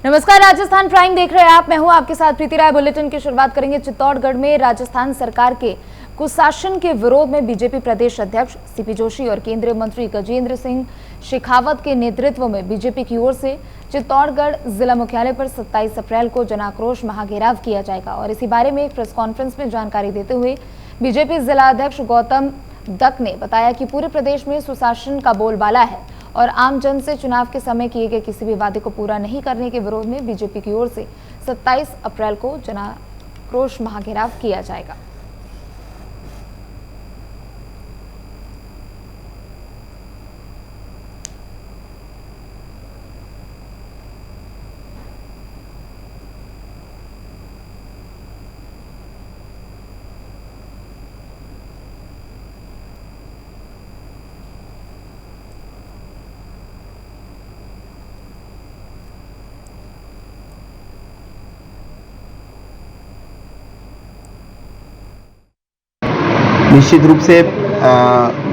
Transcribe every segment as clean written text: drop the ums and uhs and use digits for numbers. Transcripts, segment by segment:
नमस्कार, राजस्थान प्राइम देख रहे हैं आप। मैं हूं आपके साथ प्रीति राय। बुलेटिन की शुरुआत करेंगे चित्तौड़गढ़ में राजस्थान सरकार के कुशासन के विरोध में बीजेपी प्रदेश अध्यक्ष सीपी जोशी और केंद्रीय मंत्री गजेंद्र सिंह शेखावत के नेतृत्व में बीजेपी की ओर से चित्तौड़गढ़ जिला मुख्यालय पर 27 अप्रैल को जन आक्रोश महाघेराव किया जाएगा। और इसी बारे में एक प्रेस कॉन्फ्रेंस में जानकारी देते हुए बीजेपी जिला अध्यक्ष गौतम दत्त ने बताया कि पूरे प्रदेश में सुशासन का बोलबाला है और आम जन से चुनाव के समय किए गए किसी भी वादे को पूरा नहीं करने के विरोध में बीजेपी की ओर से 27 अप्रैल को जन आक्रोश महाघेराव किया जाएगा। निश्चित रूप से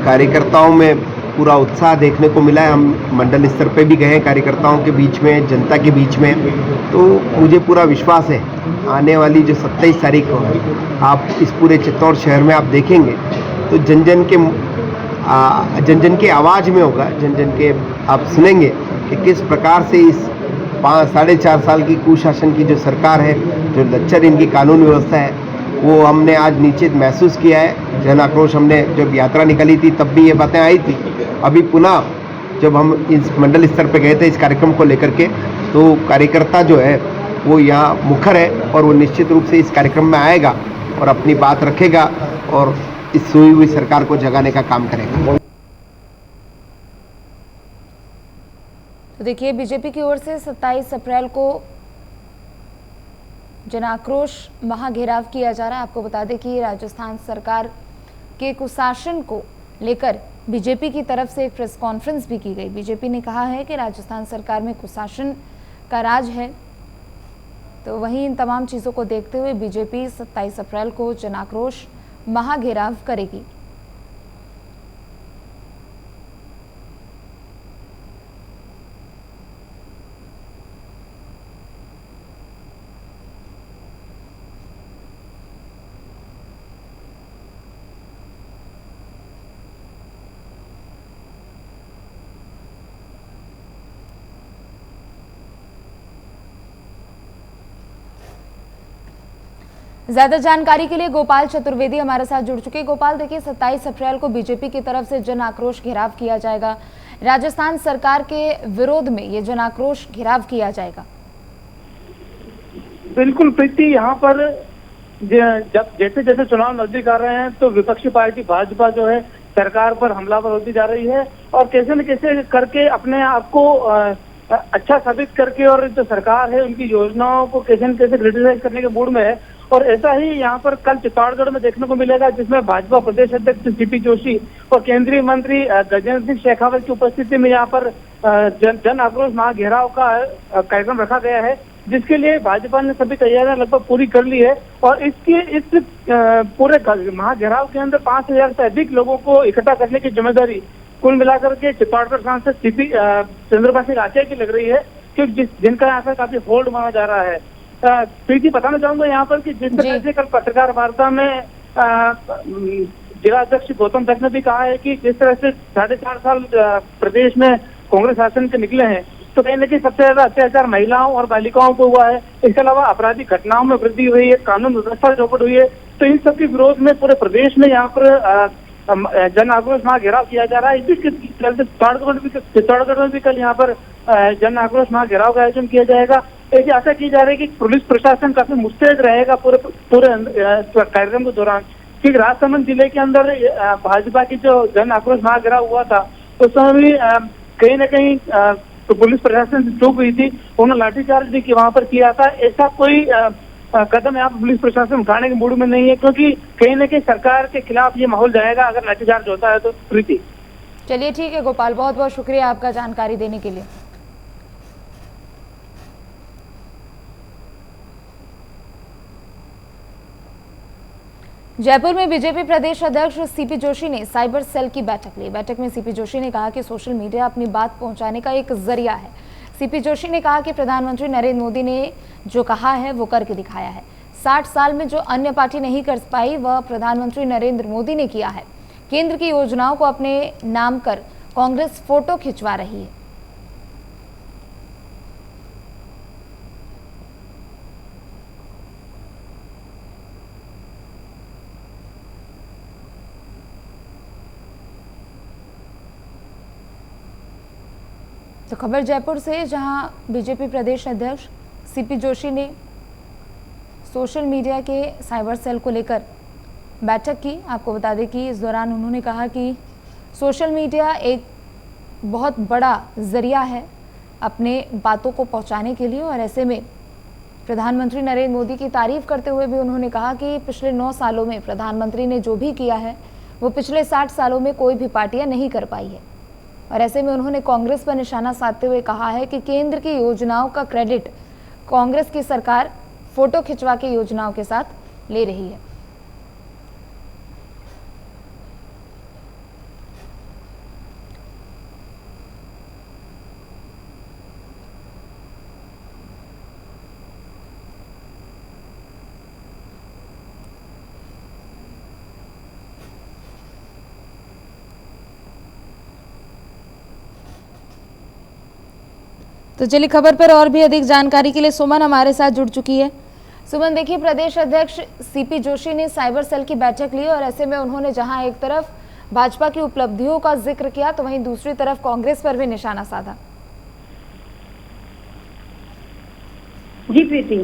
कार्यकर्ताओं में पूरा उत्साह देखने को मिला है। हम मंडल स्तर पे भी गए हैं कार्यकर्ताओं के बीच में, जनता के बीच में। तो मुझे पूरा विश्वास है आने वाली जो 27 तारीख को आप इस पूरे चित्तौड़ शहर में आप देखेंगे तो जन जन के आवाज़ में होगा, जन जन के आप सुनेंगे कि किस प्रकार से इस 4.5 साल की कुशासन की जो सरकार है, जो लच्चर इनकी कानून व्यवस्था है, वो हमने आज नीचे महसूस किया है। जन आक्रोश हमने जब यात्रा निकाली थी तब भी ये बातें आई थी। अभी पुनः जब हम इस मंडल स्तर पर गए थे इस कार्यक्रम को लेकर के, तो कार्यकर्ता जो है वो यहाँ मुखर है और वो निश्चित रूप से इस कार्यक्रम में आएगा और अपनी बात रखेगा और इस सोई हुई सरकार को जगाने का काम करेगा। तो देखिए, बीजेपी की ओर से 27 अप्रैल को जन आक्रोश महाघेराव किया जा रहा है। आपको बता दें कि राजस्थान सरकार के कुशासन को लेकर बीजेपी की तरफ से एक प्रेस कॉन्फ्रेंस भी की गई। बीजेपी ने कहा है कि राजस्थान सरकार में कुशासन का राज है। तो वहीं इन तमाम चीज़ों को देखते हुए बीजेपी 27 अप्रैल को जन आक्रोश महाघेराव करेगी। ज्यादा जानकारी के लिए गोपाल चतुर्वेदी हमारे साथ जुड़ चुके हैं। गोपाल, देखिए 27 अप्रैल को बीजेपी की तरफ से जन आक्रोश घेराव किया जाएगा। राजस्थान सरकार के विरोध में ये जन आक्रोश घेराव किया जाएगा। बिल्कुल प्रीति, यहाँ पर जब जैसे जैसे चुनाव नजदीक आ रहे हैं तो विपक्षी पार्टी भाजपा जो है सरकार पर हमलावर होती जा रही है और कैसे न कैसे करके अपने आप को अच्छा साबित करके और जो सरकार है उनकी योजनाओं को कैसे न कैसे क्रिटिसाइज करने के मूड में है। और ऐसा ही यहाँ पर कल चित्तौड़गढ़ में देखने को मिलेगा, जिसमें भाजपा प्रदेश अध्यक्ष सीपी जोशी और केंद्रीय मंत्री गजेंद्र सिंह शेखावत की उपस्थिति में यहाँ पर जन आक्रोश महाघेराव का कार्यक्रम रखा गया है, जिसके लिए भाजपा ने सभी तैयारियां लगभग पूरी कर ली है। और इस पूरे महाघेराव के अंदर 5,000 से अधिक लोगों को इकट्ठा करने की जिम्मेदारी कुल मिलाकर के चित्तौड़गढ़ सांसद सीपी चंद्रपाल सिंह राठिया की लग रही है, क्योंकि जिनका यहाँ पर काफी होल्ड माना जा रहा है। प्रीति, बताना चाहूंगा यहाँ पर कि जिस तरह से कल पत्रकार वार्ता में जिला अध्यक्ष गौतम दत्त ने भी कहा है कि जिस तरह से 4.5 साल प्रदेश में कांग्रेस शासन के निकले हैं, तो कहीं न कहीं सबसे ज्यादा अत्याचार महिलाओं और बालिकाओं को हुआ है। इसके अलावा आपराधिक घटनाओं में वृद्धि हुई है, कानून व्यवस्था चौपट हुई है। तो इन सबके विरोध में पूरे प्रदेश में यहाँ पर जन आक्रोश महाघेराव किया जा रहा है। इसी चलते चित्तौड़गढ़ में भी कल यहाँ पर जन आक्रोश महाघेराव का आयोजन किया जाएगा। ऐसी आशा की जा रही है कि पुलिस प्रशासन काफी मुस्तैद रहेगा पूरे कार्यक्रम के दौरान, क्योंकि राजसमंद जिले के अंदर भाजपा की जो जन आक्रोश महाघेराव हुआ था उस समय भी कहीं न कहीं तो पुलिस प्रशासन से चूक हुई थी, उन्होंने लाठीचार्ज भी वहां पर किया था। ऐसा कोई कदम यहाँ पर पुलिस प्रशासन उठाने के मूड में नहीं है, क्योंकि कहीं न कहीं सरकार के खिलाफ ये माहौल जाएगा अगर लाठीचार्ज होता है तो। प्रीति, चलिए ठीक है गोपाल, बहुत बहुत शुक्रिया आपका जानकारी देने के लिए। जयपुर में बीजेपी प्रदेश अध्यक्ष सीपी जोशी ने साइबर सेल की बैठक ली। बैठक में सीपी जोशी ने कहा कि सोशल मीडिया अपनी बात पहुंचाने का एक जरिया है। सीपी जोशी ने कहा कि प्रधानमंत्री नरेंद्र मोदी ने जो कहा है वो करके दिखाया है। 60 साल में जो अन्य पार्टी नहीं कर पाई वह प्रधानमंत्री नरेंद्र मोदी ने किया है। केंद्र की योजनाओं को अपने नाम कर कांग्रेस फोटो खिंचवा रही है। तो खबर जयपुर से, जहां बीजेपी प्रदेश अध्यक्ष सीपी जोशी ने सोशल मीडिया के साइबर सेल को लेकर बैठक की। आपको बता दें कि इस दौरान उन्होंने कहा कि सोशल मीडिया एक बहुत बड़ा जरिया है अपने बातों को पहुंचाने के लिए, और ऐसे में प्रधानमंत्री नरेंद्र मोदी की तारीफ करते हुए भी उन्होंने कहा कि पिछले 9 सालों में प्रधानमंत्री ने जो भी किया है वो पिछले 60 सालों में कोई भी पार्टियां नहीं कर पाई है। और ऐसे में उन्होंने कांग्रेस पर निशाना साधते हुए कहा है कि केंद्र की योजनाओं का क्रेडिट कांग्रेस की सरकार फोटो खिंचवा के योजनाओं के साथ ले रही है। तो चलिए खबर पर और भी अधिक जानकारी के लिए सुमन हमारे साथ जुड़ चुकी है। सुमन, देखिए, प्रदेश अध्यक्ष सीपी जोशी ने साइबर सेल की बैठक ली और ऐसे में उन्होंने जहां एक तरफ भाजपा की उपलब्धियों का जिक्र किया तो वहीं दूसरी तरफ कांग्रेस पर भी निशाना साधा। जी प्रीति,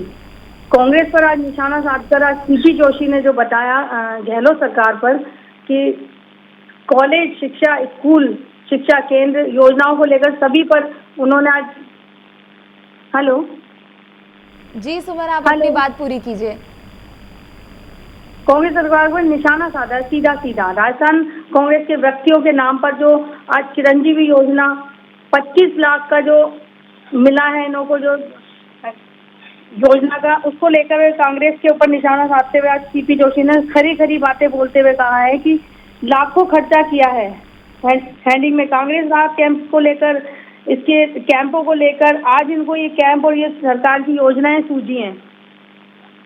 कांग्रेस पर आज निशाना साधकर आज सीपी जोशी ने जो बताया गहलोत सरकार पर कि कॉलेज शिक्षा, स्कूल शिक्षा केंद्र योजनाओं को लेकर सभी पर उन्होंने आज हेलो जी सुमन, आप अपनी बात पूरी कीजिए। कांग्रेस सरकार पर निशाना साधा सीधा सीधा। राजस्थान कांग्रेस के व्यक्तियों के नाम पर जो आज चिरंजीवी योजना 25 लाख का जो मिला है इन्हों को जो योजना का, उसको लेकर कांग्रेस के ऊपर निशाना साधते हुए आज सीपी जोशी ने खरी खरी बातें बोलते हुए कहा है कि लाखों खर्चा किया है हैंडिंग में। कांग्रेस राहत कैंप को लेकर, इसके कैंपों को लेकर आज इनको ये कैंप और ये सरकार की योजनाएं सूझी हैं।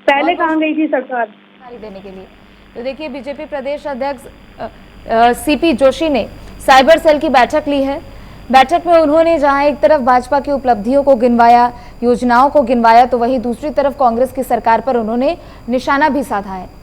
पहले कहाँ गई थी सरकार देने के लिए? तो देखिए, बीजेपी प्रदेश अध्यक्ष सीपी जोशी ने साइबर सेल की बैठक ली है। बैठक में उन्होंने जहां एक तरफ भाजपा की उपलब्धियों को गिनवाया, योजनाओं को गिनवाया, तो वहीं दूसरी तरफ कांग्रेस की सरकार पर उन्होंने निशाना भी साधा है।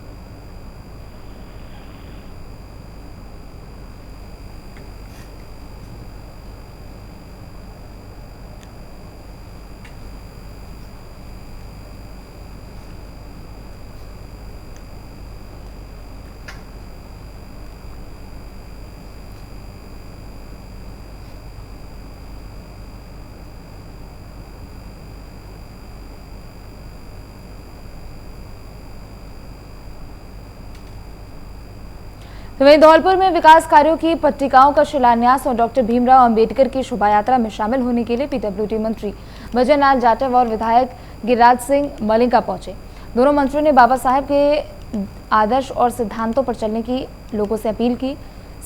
तो वहीं धौलपुर में विकास कार्यों की पट्टिकाओं का शिलान्यास और डॉक्टर भीमराव अंबेडकर की शोभा यात्रा में शामिल होने के लिए पीडब्ल्यूडी मंत्री भजन लाल जाटव और विधायक गिरिराज सिंह मलिंगा पहुंचे। दोनों मंत्रियों ने बाबा साहेब के आदर्श और सिद्धांतों पर चलने की लोगों से अपील की।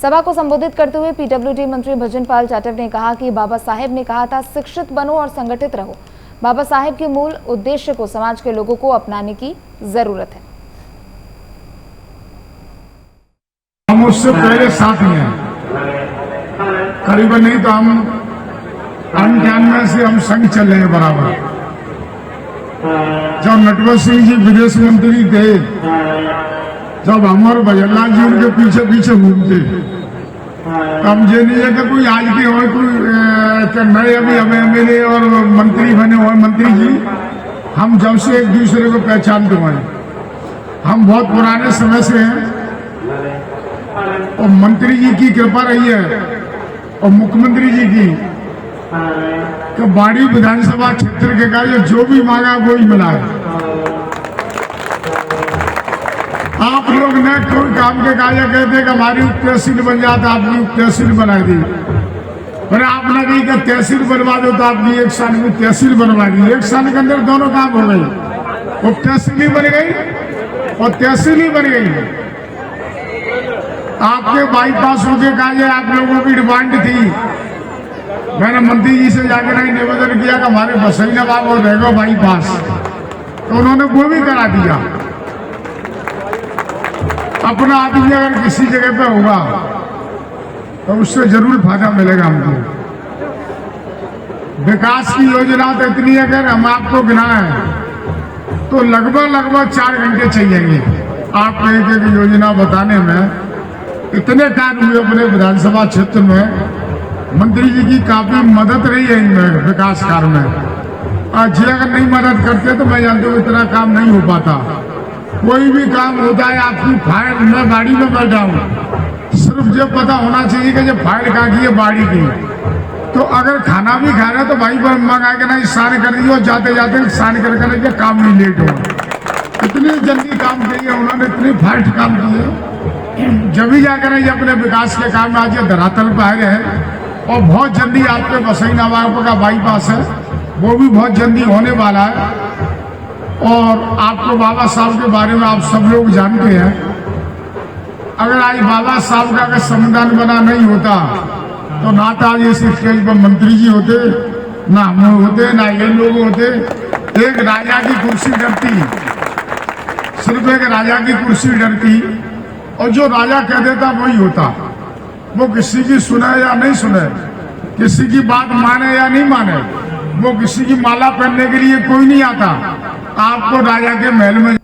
सभा को संबोधित करते हुए पीडब्ल्यूडी मंत्री भजन लाल जाटव ने कहा कि बाबा साहेब ने कहा था, शिक्षित बनो और संगठित रहो। बाबा साहेब के मूल उद्देश्य को समाज के लोगों को अपनाने की जरूरत है। हम उससे पहले साथ में हैं, करीबन नहीं तो हम 98 से हम संग चल रहे हैं बराबर। जब नटवर सिंह जी विदेश मंत्री थे, जब हम और भजनलाल जी उनके पीछे पीछे घूमते, हम ये नहीं है कि कोई आज के हो, कोई नए अभी एमएलए और मंत्री बने हुए मंत्री जी, हम जब से एक दूसरे को पहचानते हुए, हम बहुत पुराने समय से हैं और मंत्री जी की कृपा रही है और मुख्यमंत्री जी की कि बाड़ी विधानसभा क्षेत्र के कार्य जो भी मांगा वो ही मिला है। आप लोग ने कोई काम के कार्य कहते कि हमारी उप तहसील बन जाता, आपकी उप तहसील बना दी, पर आपने कही कि तहसील बनवा दो तो आपने 1 साल में तहसील बनवा दी। 1 साल के अंदर दोनों काम हो गई, उप तहसील ही बन गई और तहसील ही बन गई। आपके बाईपासों के कार्य आप लोगों की डिमांड थी, मैंने मंत्री जी से जाकर नहीं निवेदन किया कि हमारे बसैनाबाद और रहेगा बाईपास, तो उन्होंने वो भी करा दिया। अपना आदमी अगर किसी जगह पे होगा तो उससे जरूर फायदा मिलेगा हमको। विकास की योजना तो इतनी है, अगर हम आपको गिनाएं तो लगभग 4 घंटे चाहिए आपको एक एक योजना बताने में। इतने कार्य हुए अपने विधानसभा क्षेत्र में, मंत्री जी की काफी मदद रही है इनमें विकास कार्य में। आज अगर नहीं मदद करते तो मैं जानता हूँ इतना काम नहीं हो पाता। कोई भी काम होता है आपकी फाइल, मैं बाड़ी में बैठा हूँ, सिर्फ ये पता होना चाहिए कि ये फाइल कहाँ की है, बाड़ी की। तो अगर खाना भी खा रहे तो भाई पर मंगा के ना साइन कर दिए और जाते जाते साइन करके काम नहीं लेट हो। इतनी जल्दी काम किए उन्होंने, इतनी फास्ट काम किए, जब भी जाकर ये अपने विकास के काम में आज ये धरातल पर आए हैं। और बहुत जल्दी आपके बसैनाबाद का बाईपास है, वो भी बहुत जल्दी होने वाला है। और आपको बाबा साहब के बारे में आप सब लोग जानते हैं। अगर आज बाबा साहब का अगर संविधान बना नहीं होता तो ना तो आज इस स्टेज पर मंत्री जी होते, ना हम होते, ना ये लोग होते। एक राजा की कुर्सी डरती, सिर्फ एक राजा की कुर्सी डरती, और जो राजा कह देता वही होता। वो किसी की सुने या नहीं सुने, किसी की बात माने या नहीं माने, वो किसी की माला पहनने के लिए कोई नहीं आता। आपको राजा के महल में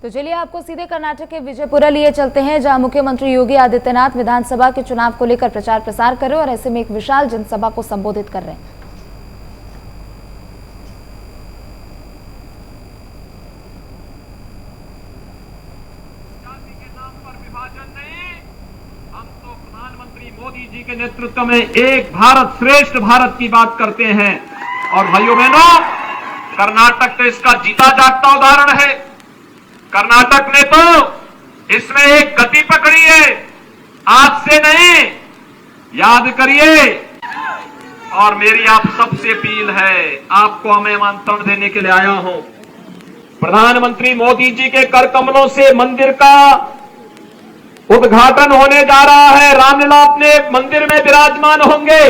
तो चलिए आपको सीधे कर्नाटक के विजयपुरा लिए चलते हैं, जहां मुख्यमंत्री योगी आदित्यनाथ विधानसभा के चुनाव को लेकर प्रचार प्रसार कर रहे हैं और ऐसे में एक विशाल जनसभा को संबोधित कर रहे हैं। हम तो प्रधानमंत्री मोदी जी के नेतृत्व में एक भारत श्रेष्ठ भारत की बात करते हैं। और भाइयों बहनों, कर्नाटक तो इसका जीता जागता उदाहरण है। कर्नाटक ने तो इसमें एक गति पकड़ी है, आज से नहीं, याद करिए। और मेरी आप सबसे अपील है, आपको मैं आमंत्रण देने के लिए आया हूं। प्रधानमंत्री मोदी जी के कर कमलों से मंदिर का उद्घाटन होने जा रहा है। रामलला अपने मंदिर में विराजमान होंगे।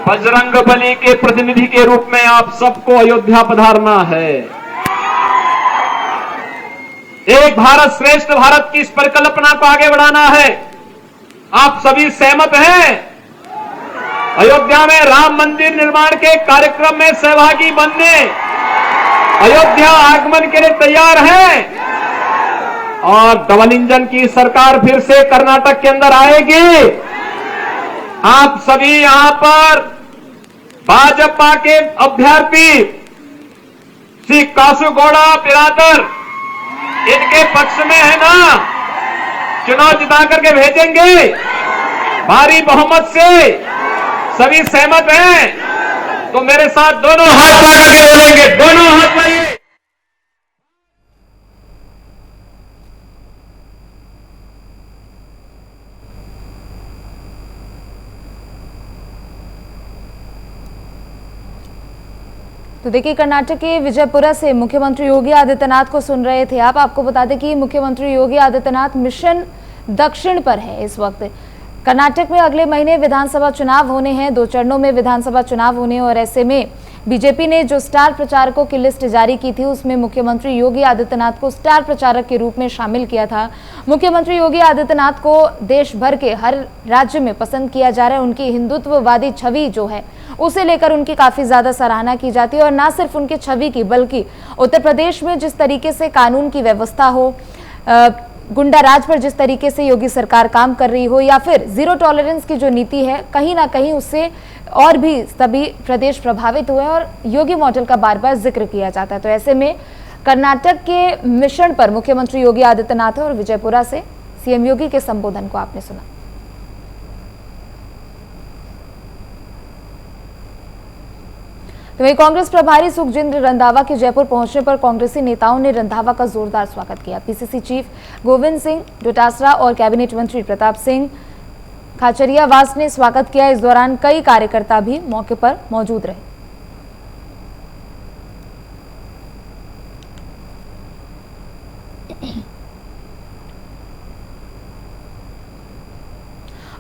बजरंगबली के प्रतिनिधि के रूप में आप सबको अयोध्या पधारना है। एक भारत श्रेष्ठ भारत की इस परिकल्पना को आगे बढ़ाना है। आप सभी सहमत हैं? अयोध्या में राम मंदिर निर्माण के कार्यक्रम में सहभागी बनने अयोध्या आगमन के लिए तैयार हैं। और डबल इंजन की सरकार फिर से कर्नाटक के अंदर आएगी। आप सभी यहां पर भाजपा के अभ्यर्थी श्री कासूगौड़ा बिरादर इनके पक्ष में है ना, चुनाव जिता करके भेजेंगे भारी बहुमत से। सभी सहमत हैं तो मेरे साथ दोनों हाथ ला करके बोलेंगे, दोनों हाथ लाइए। तो देखिए, कर्नाटक के विजयपुरा से मुख्यमंत्री योगी आदित्यनाथ को सुन रहे थे आप। आपको बता दें कि मुख्यमंत्री योगी आदित्यनाथ मिशन दक्षिण पर है इस वक्त। कर्नाटक में अगले महीने विधानसभा चुनाव होने हैं, 2 चरणों में विधानसभा चुनाव होने हैं और ऐसे में बीजेपी ने जो स्टार प्रचारकों की लिस्ट जारी की थी उसमें मुख्यमंत्री योगी आदित्यनाथ को स्टार प्रचारक के रूप में शामिल किया था। मुख्यमंत्री योगी आदित्यनाथ को देश भर के हर राज्य में पसंद किया जा रहा है। उनकी हिंदुत्ववादी छवि जो है उसे लेकर उनकी काफी ज्यादा सराहना की जाती है। और ना सिर्फ उनकी छवि की, बल्कि उत्तर प्रदेश में जिस तरीके से कानून की व्यवस्था हो, गुंडा राज पर जिस तरीके से योगी सरकार काम कर रही हो, या फिर जीरो टॉलरेंस की जो नीति है, कहीं ना कहीं उससे और भी सभी प्रदेश प्रभावित हुए और योगी मॉडल का बार बार जिक्र किया जाता है। तो ऐसे में कर्नाटक के मिशन पर मुख्यमंत्री योगी आदित्यनाथ और विजयपुरा से सीएम योगी के संबोधन को आपने सुना। तो वहीं कांग्रेस प्रभारी सुखजिंद्र रंधावा के जयपुर पहुंचने पर कांग्रेसी नेताओं ने रंधावा का जोरदार स्वागत किया। पीसीसी चीफ गोविंद सिंह डोटासरा और कैबिनेट मंत्री प्रताप सिंह खाचरियावास ने स्वागत किया। इस दौरान कई कार्यकर्ता भी मौके पर मौजूद रहे।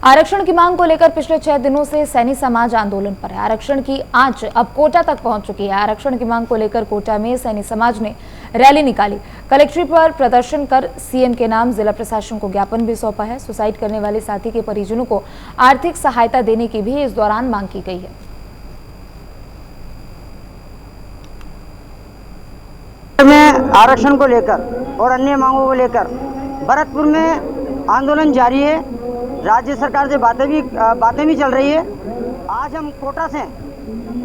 आरक्षण की मांग को लेकर पिछले 6 दिनों से सैनी समाज आंदोलन पर है। आरक्षण की आंच अब कोटा तक पहुंच चुकी है। आरक्षण की मांग को लेकर कोटा में सैनी समाज ने रैली निकाली। कलेक्ट्रेट पर प्रदर्शन कर सीएम के नाम जिला प्रशासन को ज्ञापन भी सौंपा है। सुसाइड करने वाले साथी के परिजनों को आर्थिक सहायता देने की भी इस दौरान मांग की गई है। में आरक्षण को लेकर और अन्य मांगों को लेकर भरतपुर में आंदोलन जारी है। राज्य सरकार से बातें भी चल रही है। आज हम कोटा से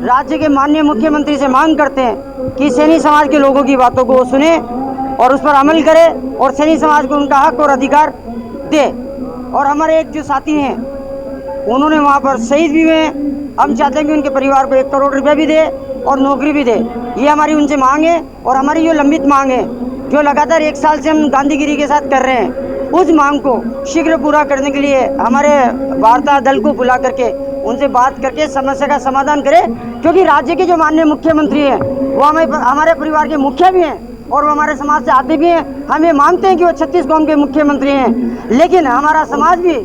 राज्य के माननीय मुख्यमंत्री से मांग करते हैं कि सैनी समाज के लोगों की बातों को सुने और उस पर अमल करे और सैनी समाज को उनका हक और अधिकार दे। और हमारे एक जो साथी हैं उन्होंने वहाँ पर शहीद भी हुए। हम चाहते हैं कि उनके परिवार को 1 करोड़ रुपये भी दे और नौकरी भी दे। ये हमारी उनसे मांग है और हमारी जो लंबित मांग है, जो लगातार 1 साल से हम गांधीगिरी के साथ कर रहे हैं, उस मांग को शीघ्र पूरा करने के लिए हमारे वार्ता दल को बुला करके उनसे बात करके समस्या का समाधान करें। क्योंकि राज्य के जो माननीय मुख्यमंत्री हैं वो हमारे परिवार के मुखिया भी हैं और वो हमारे समाज से आते भी हैं। हम ये मानते हैं कि वो 36 कौम के मुख्यमंत्री हैं, लेकिन हमारा समाज भी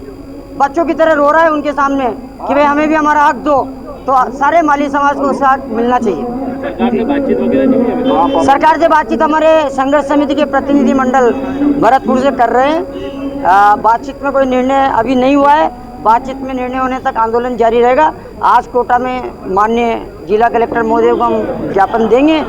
बच्चों की तरह रो रहा है उनके सामने कि भाई हमें भी हमारा हक दो। तो सारे माली समाज को उसका हक मिलना चाहिए। सरकार से बातचीत वगैरह नहीं हुई? सरकार से बातचीत हमारे संघर्ष समिति के प्रतिनिधि मंडल भरतपुर से कर रहे हैं। बातचीत में कोई निर्णय अभी नहीं हुआ है। बातचीत में निर्णय होने तक आंदोलन जारी रहेगा। आज कोटा में माननीय जिला कलेक्टर महोदय को हम ज्ञापन देंगे।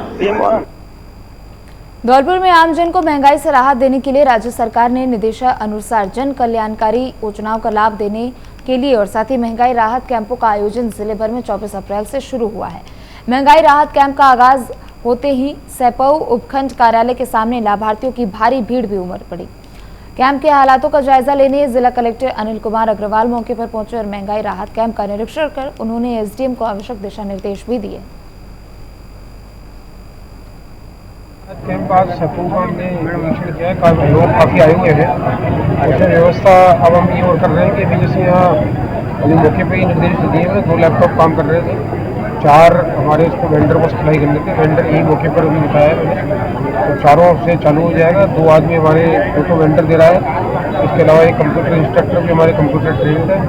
धौलपुर में आमजन को महंगाई से राहत देने के लिए राज्य सरकार ने निर्देशानुसार जन कल्याणकारी योजनाओं का लाभ देने के लिए और साथ ही महंगाई राहत कैंपों का आयोजन जिले भर में 24 अप्रैल से शुरू हुआ है। महंगाई राहत कैंप का आगाज होते ही सैपऊ उपखंड कार्यालय के सामने लाभार्थियों की भारी भीड़ भी उमड़ पड़ी। कैंप के हालातों का जायजा लेने जिला कलेक्टर अनिल कुमार अग्रवाल मौके पर पहुंचे और महंगाई राहत कैंप का निरीक्षण कर उन्होंने एसडीएम को आवश्यक दिशा निर्देश भी दिए। कैंप आज सैपऊ का हमने निरीक्षण किया है। लोग काफ़ी आए हुए हैं। उसमें व्यवस्था अब हम ये और कर रहे हैं कि अभी जैसे यहाँ अभी मौके पे ही निर्देश दिए हैं। 2 लैपटॉप काम कर रहे थे, 4 हमारे उसको वेंडर को सप्लाई करने थे। वेंडर यही मौके पर अभी बताया है मैंने, तो चारों से चालू हो जाएगा। 2 आदमी हमारे फोटो वेंडर दे रहा है। इसके अलावा एक कंप्यूटर इंस्ट्रक्टर भी हमारे कंप्यूटर ट्रेंड है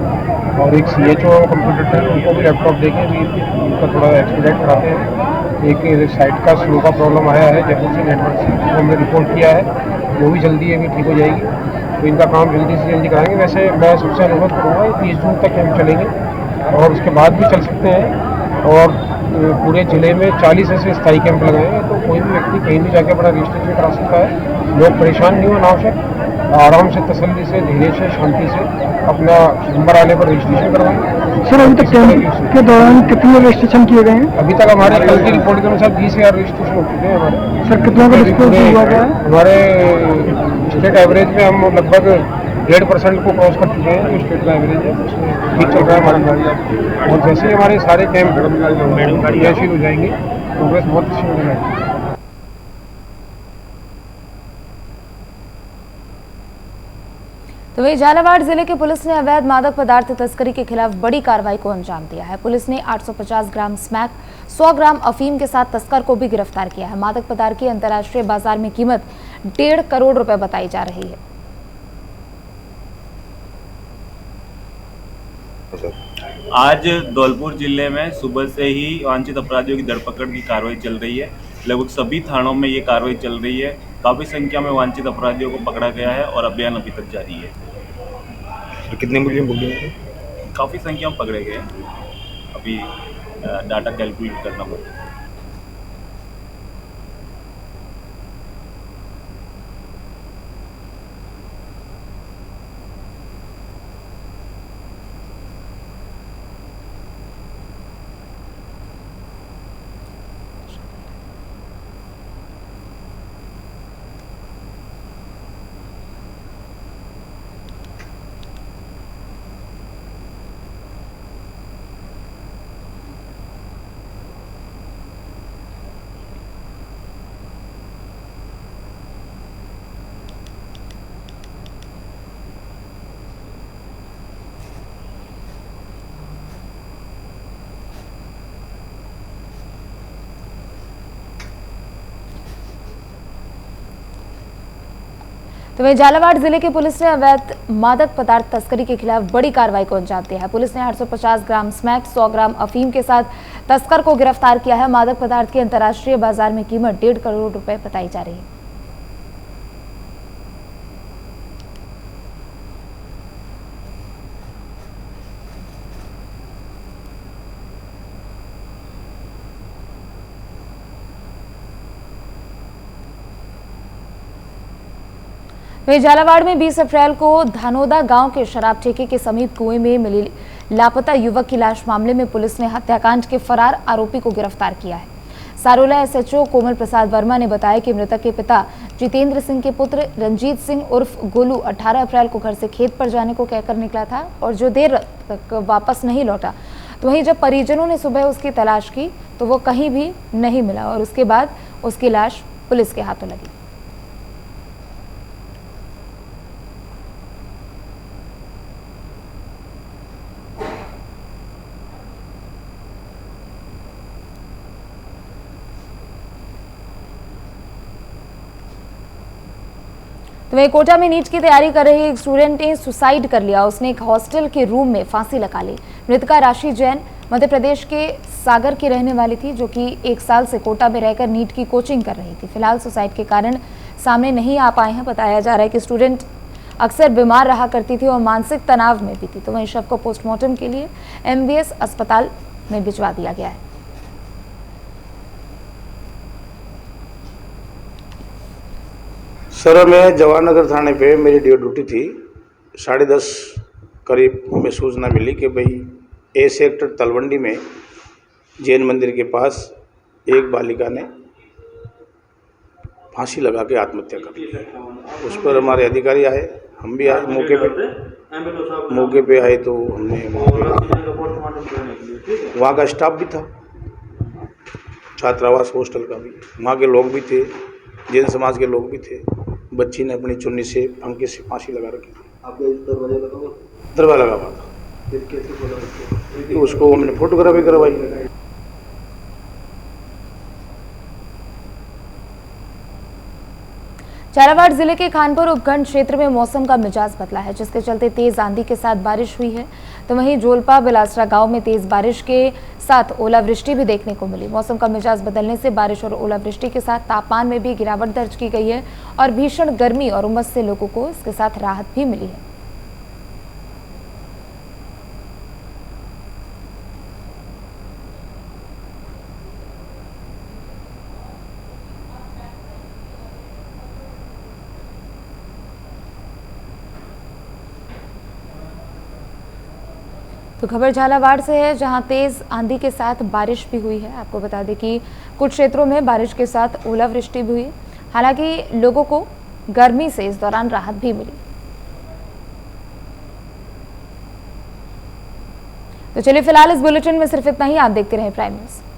और एक CHO कंप्यूटर ट्रेंड, उनको भी लैपटॉप देके भी उनका थोड़ा एक्सपीडिएट कराते हैं। एक साइट का स्लो का प्रॉब्लम आया है जैसे से नेटवर्क से, तो हमने रिपोर्ट किया है, वो भी जल्दी अभी ठीक हो जाएगी। तो इनका काम जल्दी से जल्दी कराएंगे। वैसे मैं सबसे अनुरोध करूँगा 30 जून तक कैंप चलेंगे और उसके बाद भी चल सकते हैं। और पूरे जिले में 40 ऐसे स्थायी कैंप लगाए हैं, तो कोई भी व्यक्ति कहीं भी जाकर अपना रजिस्ट्रेशन करा सकता है। लोग परेशान नहीं हो अनावश्यक, आराम से तसल्ली से धीरे से शांति से अपना नंबर आने पर रजिस्ट्रेशन करवाएं। सर अभी तक कैंप के दौरान कितने रजिस्ट्रेशन किए गए हैं? अभी तक हमारे कल की रिपोर्ट के अनुसार 20,000 रजिस्ट्रेशन हो चुके हैं हमारे। सर कितना का डिस्काउंट हुआ है? हमारे स्टेट एवरेज में हम लगभग 1.5% को क्रॉस कर चुके हैं। जो स्टेट का एवरेज है उसमें ठीक चल रहा है हमारी गाड़ी। और जैसे ही हमारे सारे कैंप क्रियाशील हो जाएंगे, प्रोग्रेस बहुत अच्छी हो जाएगी। तो वही झालावाड़ जिले की पुलिस ने अवैध मादक पदार्थ तस्करी के खिलाफ बड़ी कार्रवाई को अंजाम दिया है। पुलिस ने 850 ग्राम स्मैक, 100 ग्राम अफीम के साथ तस्कर को भी गिरफ्तार किया है। मादक पदार्थ की अंतर्राष्ट्रीय बाजार में कीमत 1.5 करोड़ रुपए बताई जा रही है। आज धौलपुर जिले में सुबह से ही वांछित अपराधियों की धरपकड़ की कार्रवाई चल रही है। लगभग सभी थानों में ये कार्रवाई चल रही है। काफ़ी संख्या में वांछित अपराधियों को पकड़ा गया है और अभियान अभी तक जारी है। तो कितने मुलजिम पकड़े हैं? काफ़ी संख्या में पकड़े गए हैं। अभी डाटा कैलकुलेट करना पड़ेगा। तो वहीं झालावाड़ जिले की पुलिस ने अवैध मादक पदार्थ तस्करी के खिलाफ बड़ी कार्रवाई को अंजाम दिया है। पुलिस ने 850 ग्राम स्मैक, 100 ग्राम अफीम के साथ तस्कर को गिरफ्तार किया है। मादक पदार्थ की अंतर्राष्ट्रीय बाजार में कीमत 1.5 करोड़ रुपए बताई जा रही है। वहीं झालावाड़ में 20 अप्रैल को धानोदा गांव के शराब ठेके के समीप कुएं में मिली लापता युवक की लाश मामले में पुलिस ने हत्याकांड के फरार आरोपी को गिरफ्तार किया है। सारोला एसएचओ कोमल प्रसाद वर्मा ने बताया कि मृतक के पिता जितेंद्र सिंह के पुत्र रंजीत सिंह उर्फ गोलू 18 अप्रैल को घर से खेत पर जाने को कहकर निकला था और जो देर तक वापस नहीं लौटा। तो वहीं जब परिजनों ने सुबह उसकी तलाश की तो वो कहीं भी नहीं मिला और उसके बाद उसकी लाश पुलिस के हाथों लगी। तो वहीं कोटा में नीट की तैयारी कर रही एक स्टूडेंट ने सुसाइड कर लिया। उसने एक हॉस्टल के रूम में फांसी लगा ली। मृतका राशि जैन मध्य प्रदेश के सागर की रहने वाली थी, जो कि 1 साल से कोटा में रहकर नीट की कोचिंग कर रही थी। फिलहाल सुसाइड के कारण सामने नहीं आ पाए हैं। बताया जा रहा है कि स्टूडेंट अक्सर बीमार रहा करती थी और मानसिक तनाव में भी थी। तो वहीं शव को पोस्टमार्टम के लिए MBS अस्पताल में भिजवा दिया गया है। सर, मैं जवाहरनगर थाने पे मेरी ड्यूटी थी। 10:30 करीब हमें सूचना मिली कि भाई A सेक्टर तलवंडी में जैन मंदिर के पास एक बालिका ने फांसी लगा के आत्महत्या कर ली। उस पर हमारे अधिकारी आए, हम भी आए मौके पे आए तो हमने वहाँ का स्टाफ भी था, छात्रावास हॉस्टल का भी, वहाँ के लोग भी थे, जैन समाज के लोग भी थे। बच्ची ने अपनी चुन्नी से फंके से फांसी लगा रखी थी। दरवाजा लगा हुआ था। तो उसको हमने फोटोग्राफी करवाई। झालावाड़ जिले के खानपुर उपखंड क्षेत्र में मौसम का मिजाज बदला है, जिसके चलते तेज आंधी के साथ बारिश हुई है। तो वहीं जोलपा बिलासरा गांव में तेज बारिश के साथ ओलावृष्टि भी देखने को मिली। मौसम का मिजाज बदलने से बारिश और ओलावृष्टि के साथ तापमान में भी गिरावट दर्ज की गई है और भीषण गर्मी और उमस से लोगों को इसके साथ राहत भी मिली है। तो खबर झालावाड़ से है, जहां तेज आंधी के साथ बारिश भी हुई है। आपको बता दें कि कुछ क्षेत्रों में बारिश के साथ ओलावृष्टि भी हुई। हालांकि लोगों को गर्मी से इस दौरान राहत भी मिली। तो चलिए फिलहाल इस बुलेटिन में सिर्फ इतना ही। आप देखते रहें प्राइम न्यूज़।